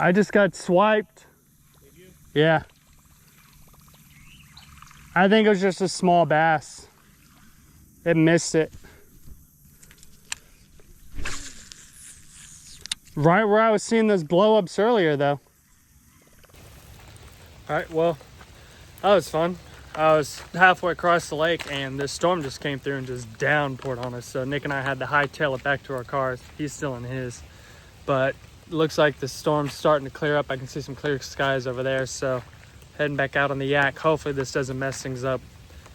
I just got swiped. Did you? Yeah. I think it was just a small bass. It missed it. Right where I was seeing those blow-ups earlier, though. All right, well, that was fun. I was halfway across the lake, and this storm just came through and just downpoured on us. So Nick and I had to hightail it back to our cars. He's still in his. But it looks like the storm's starting to clear up. I can see some clear skies over there. So heading back out on the yak. Hopefully this doesn't mess things up.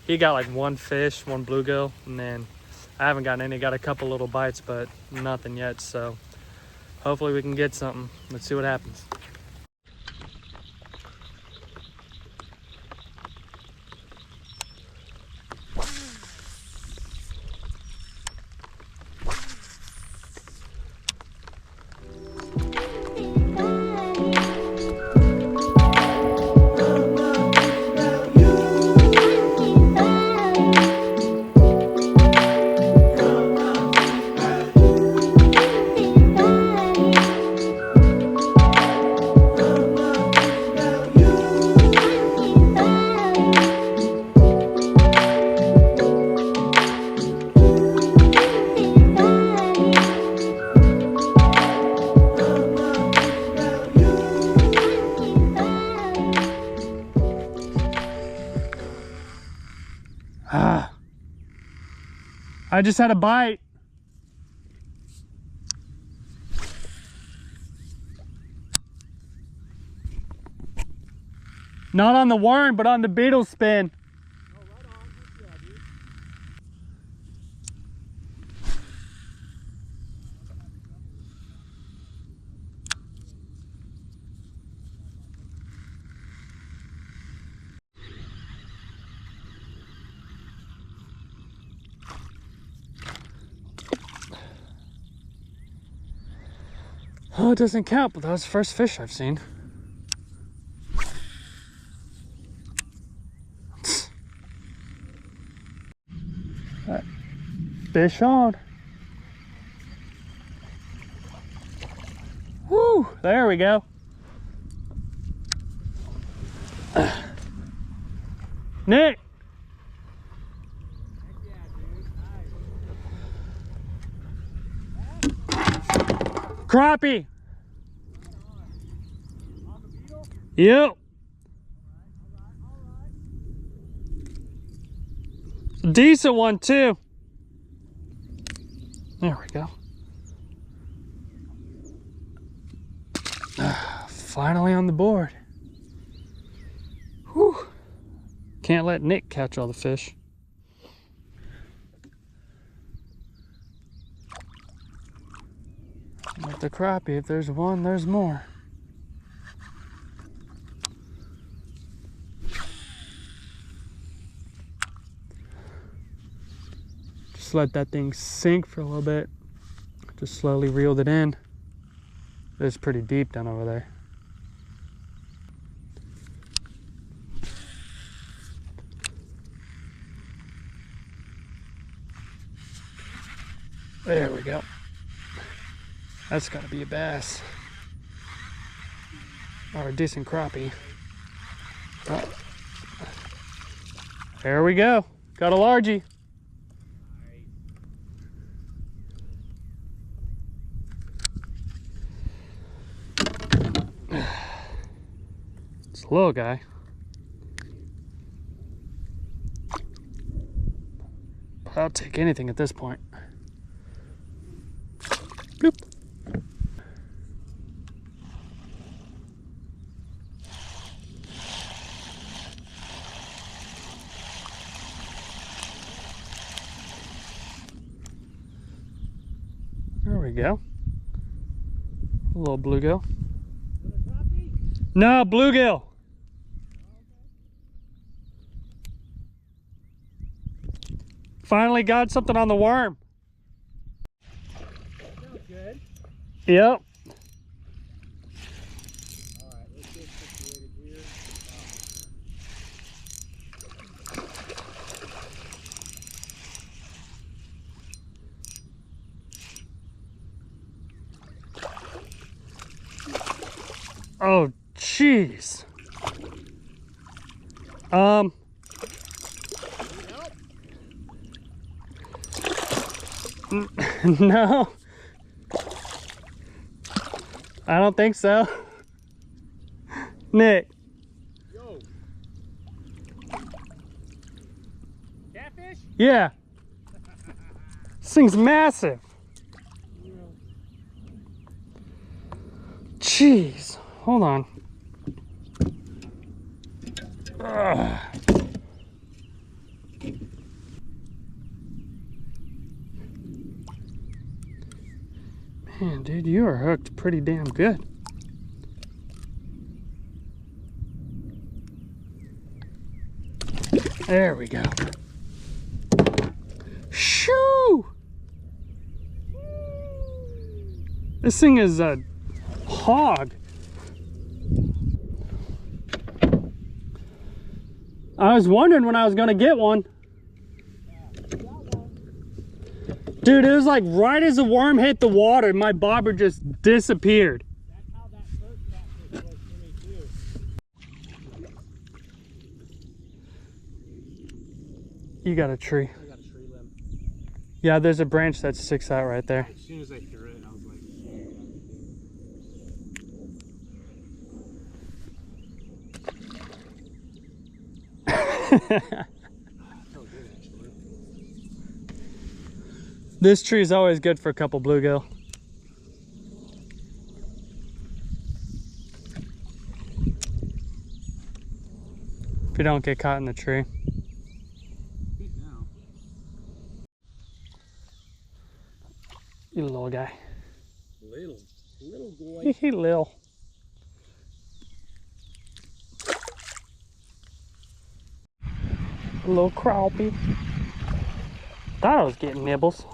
He got like one fish, one bluegill, and then I haven't gotten any. Got a couple little bites, but nothing yet. So hopefully we can get something. Let's see what happens. I just had a bite. Not on the worm, but on the beetle spin. Oh, right on. That's good, dude. Oh, it doesn't count, but that was the first fish I've seen. Fish on. Woo, there we go. Nick. Heck yeah, dude. Nice. Crappie. On the beetle? Yep. All right. Decent one too. There we go. Finally on the board. Whew. Can't let Nick catch all the fish. With the crappie, if there's one, there's more. Just let that thing sink for a little bit. Just slowly reeled it in. It's pretty deep down over there. There we go. That's gotta be a bass. Or a decent crappie. Oh. There we go. Got a largie. It's a little guy. But I'll take anything at this point. Bloop. There we go. A little bluegill. No, bluegill. Finally got something on the worm. Sounds good. Yep. All right, let's get situated here. Oh, jeez. No. I don't think so. Nick. Yo. Catfish? Yeah. This thing's massive. Jeez. Hold on. Ugh. Man, dude, you are hooked pretty damn good. There we go. Shoo! This thing is a hog. I was wondering when I was gonna get one. Dude, it was like right as the worm hit the water, my bobber just disappeared. That's how that first catfish was for me too. You got a tree. I got a tree limb. Yeah, there's a branch that sticks out right there. As soon as I threw it, I was like, felt good actually. This tree is always good for a couple bluegill. If you don't get caught in the tree. Good now. You little guy. Little boy. He little. A little crappie. Thought I was getting nibbles.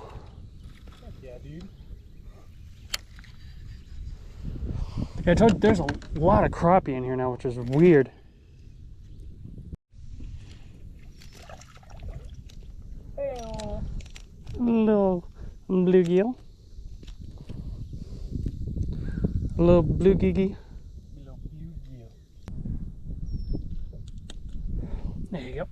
Heck yeah, dude. Yeah, I told you there's a lot of crappie in here now, which is weird. Little bluegill. A little bluegill. Little bluegill. There you go.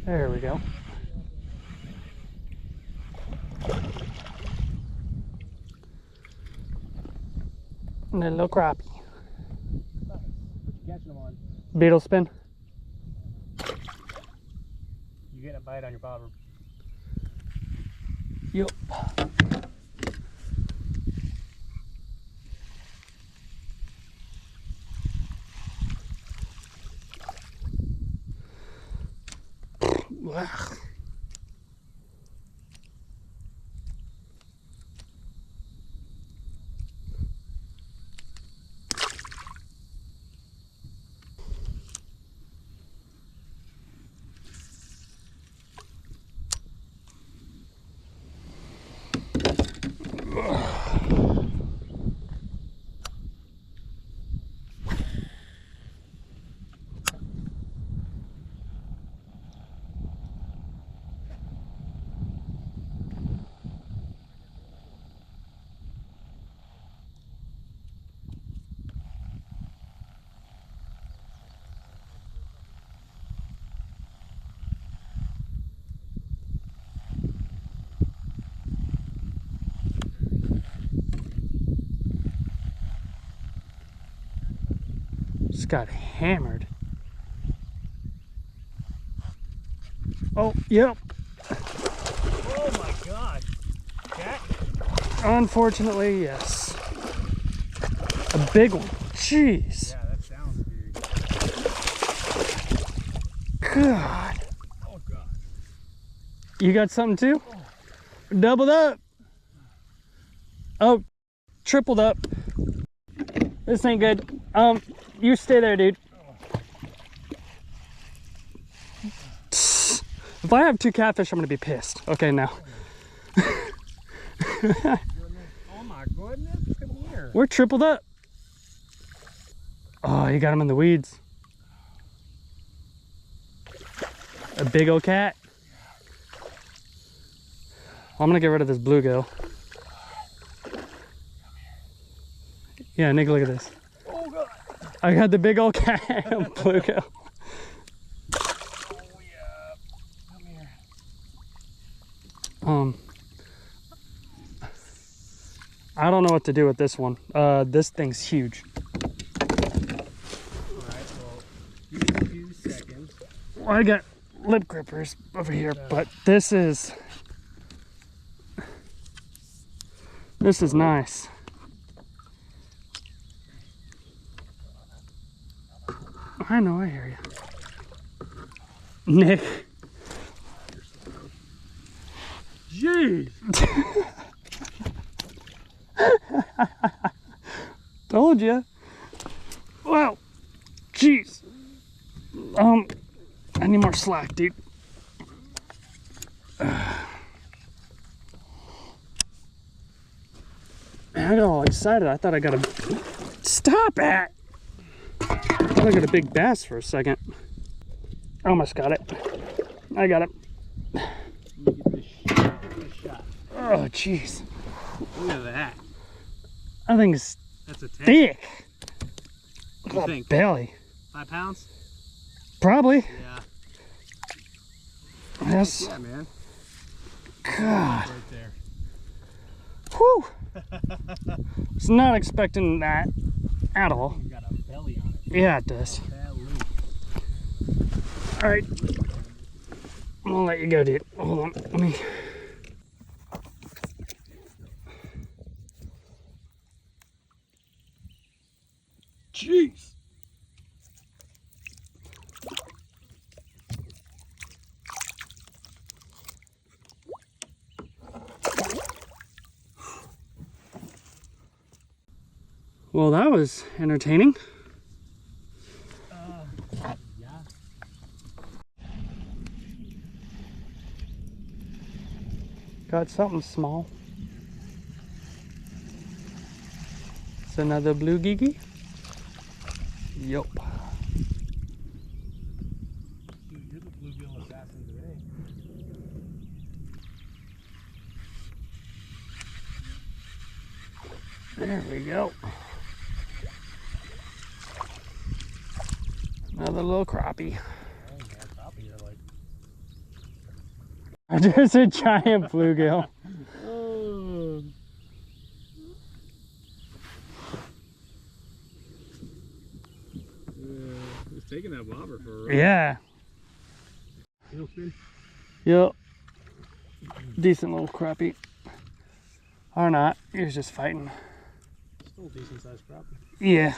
There we go. And then a little crappie. Nice. What you catching them on? Beetle spin. You getting a bite on your bobber? Yup. Just got hammered. Oh, yep. Oh my god. Cat? Unfortunately, yes. A big one. Jeez. Yeah, that sounds big. God. Oh god. You got something too? Doubled up. Oh, tripled up. This ain't good. You stay there, dude. If I have two catfish, I'm gonna be pissed. Okay, now. Oh my goodness. Come here. We're tripled up. Oh, you got him in the weeds. A big old cat? I'm gonna get rid of this bluegill. Yeah, Nick, look at this. Oh God. I got the big old cat bluegill. Oh yeah. Come here. I don't know what to do with this one. This thing's huge. Alright, well, give me a few seconds. Well, I got lip grippers over here, but this is nice. I know, I hear you. Nick. Jeez. Told you. Wow. Jeez. I need more slack, dude. Man, I got all excited. I thought I got a... Stop it! I thought I got a big bass for a second. Almost got it. I got it. You get this shot. Oh, jeez. Look at that. That thing's That's a 10. thick. What do you think? Belly. 5 pounds? Probably. Yeah. Yes. Yeah, man. God. Right there. Whew. Was not expecting that at all. You got a belly on it. Yeah, it does. Belly. All right. I'm gonna let you go, dude. Hold on. Let me. Jeez. Well, that was entertaining. Yeah. Got something small. It's another blue gigi. Yup. You're the bluegill assassin today. There we go. Another little crappie. Oh man, crappie are like. There's a giant bluegill. Oh. It's taking that bobber for a ride. Yeah. Heel spin? Yep. Decent little crappie. Or not. He was just fighting. Still a decent sized crappie. Yeah.